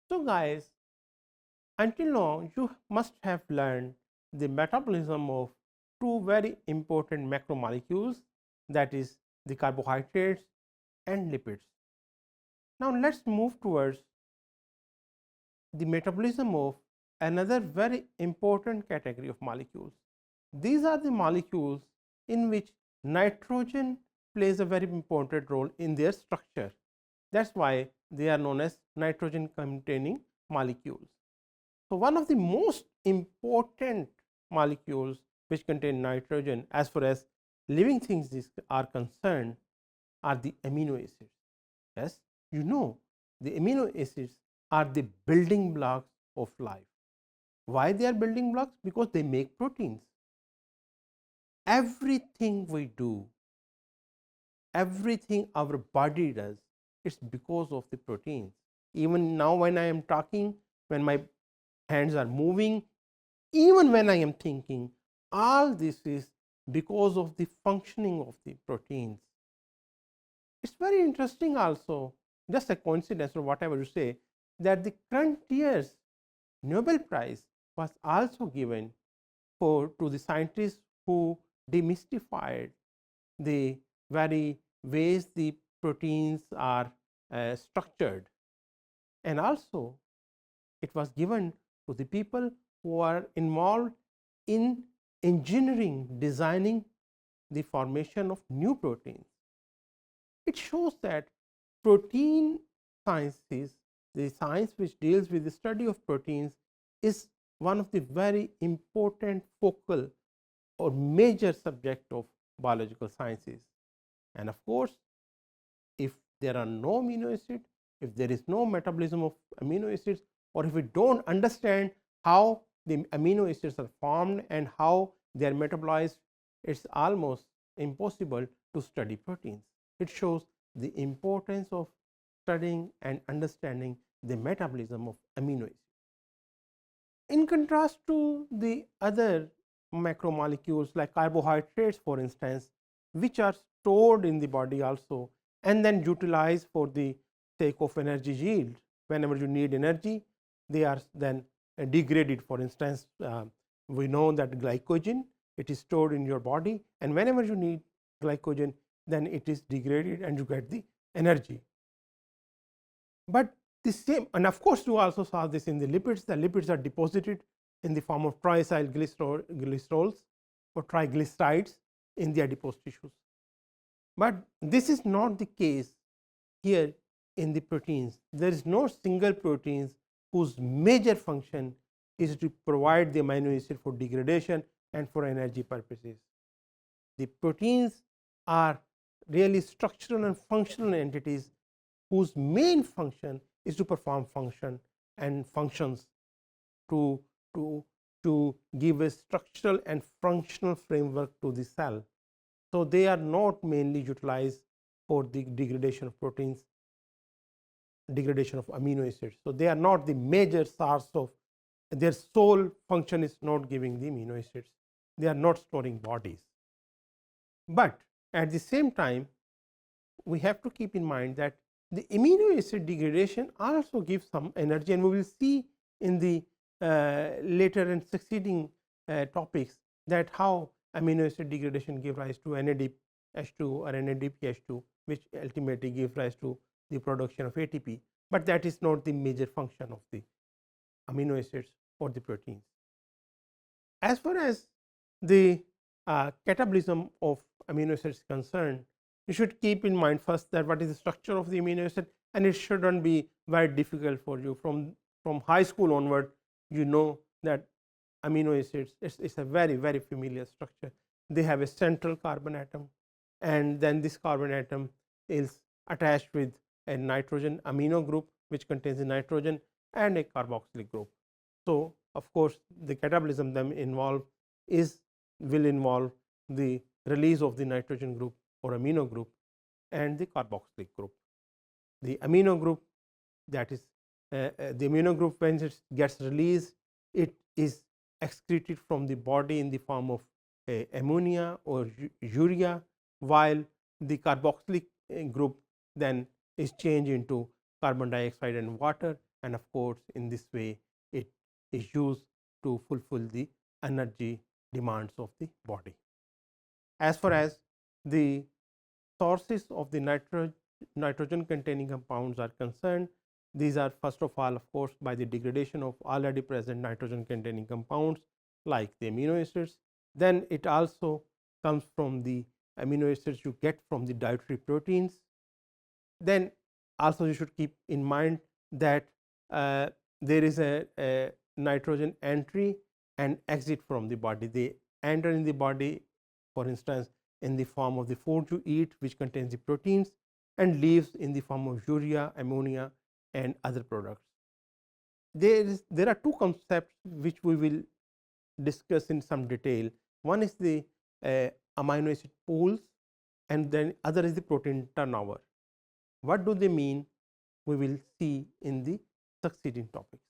So guys, until now you must have learned the metabolism of two very important macromolecules, that is the carbohydrates and lipids. Now let us move towards the metabolism of another very important category of molecules. These are the molecules in which nitrogen plays a very important role in their structure. That is why they are known as nitrogen containing molecules. So, one of the most important molecules which contain nitrogen as far as living things are concerned are the amino acids. Yes, you know, the amino acids are the building blocks of life. Why they are building blocks? Because they make proteins. Everything we do, everything our body does, it's because of the proteins. Even now when I am talking, when my hands are moving, even when I am thinking, all this is because of the functioning of the proteins. It's very interesting also, just a coincidence or whatever you say, that the current year's Nobel Prize was also given to the scientists who demystified the very ways the proteins are structured, and also it was given to the people who are involved in engineering, designing the formation of new proteins. It shows that protein sciences, the science which deals with the study of proteins, is one of the very important focal or major subject of biological sciences. And of course, if there are no amino acids, if there is no metabolism of amino acids, or if we do not understand how the amino acids are formed and how they are metabolized, it is almost impossible to study proteins. It shows the importance of studying and understanding the metabolism of amino acids. In contrast to the other macromolecules like carbohydrates, for instance, which are stored in the body also and then utilized for the sake of energy yield. Whenever you need energy, they are then degraded. For instance, we know that glycogen, it is stored in your body, and whenever you need glycogen, then it is degraded and you get the energy. But the same, and of course, you also saw this in the lipids. The lipids are deposited in the form of triacylglycerols or triglycerides in the adipose tissues. But this is not the case here in the proteins. There is no single proteins whose major function is to provide the amino acid for degradation and for energy purposes. The proteins are really structural and functional entities whose main function is to perform function and functions to give a structural and functional framework to the cell. So, they are not mainly utilized for the degradation of proteins, degradation of amino acids. So, they are not the major source of their sole function is not giving the amino acids. They are not storing bodies. But at the same time, we have to keep in mind that the amino acid degradation also gives some energy, and we will see in the later and succeeding topics that how amino acid degradation gives rise to NADH2 or NADPH2, which ultimately gives rise to the production of ATP, but that is not the major function of the amino acids or the proteins. As far as the catabolism of amino acids is concerned, you should keep in mind first that what is the structure of the amino acid, and it should not be very difficult for you. From high school onward, you know that amino acids is a very familiar structure. They have a central carbon atom, and then this carbon atom is attached with a nitrogen amino group which contains a nitrogen and a carboxylic group. So, of course, the catabolism them will involve the release of the nitrogen group or amino group and the carboxylic group. The amino group, that is the amino group, when it gets released, it is excreted from the body in the form of ammonia or urea, while the carboxylic group then is changed into carbon dioxide and water, and of course, in this way it is used to fulfill the energy demands of the body. As far as the sources of the nitrogen containing compounds are concerned, these are first of all, of course, by the degradation of already present nitrogen containing compounds like the amino acids. Then it also comes from the amino acids you get from the dietary proteins. Then also you should keep in mind that there is a nitrogen entry and exit from the body. They enter in the body, for instance, in the form of the food you eat, which contains the proteins, and leaves in the form of urea, ammonia, and other products. There are two concepts which we will discuss in some detail. One is the amino acid pools, and then other is the protein turnover. What do they mean? We will see in the succeeding topics.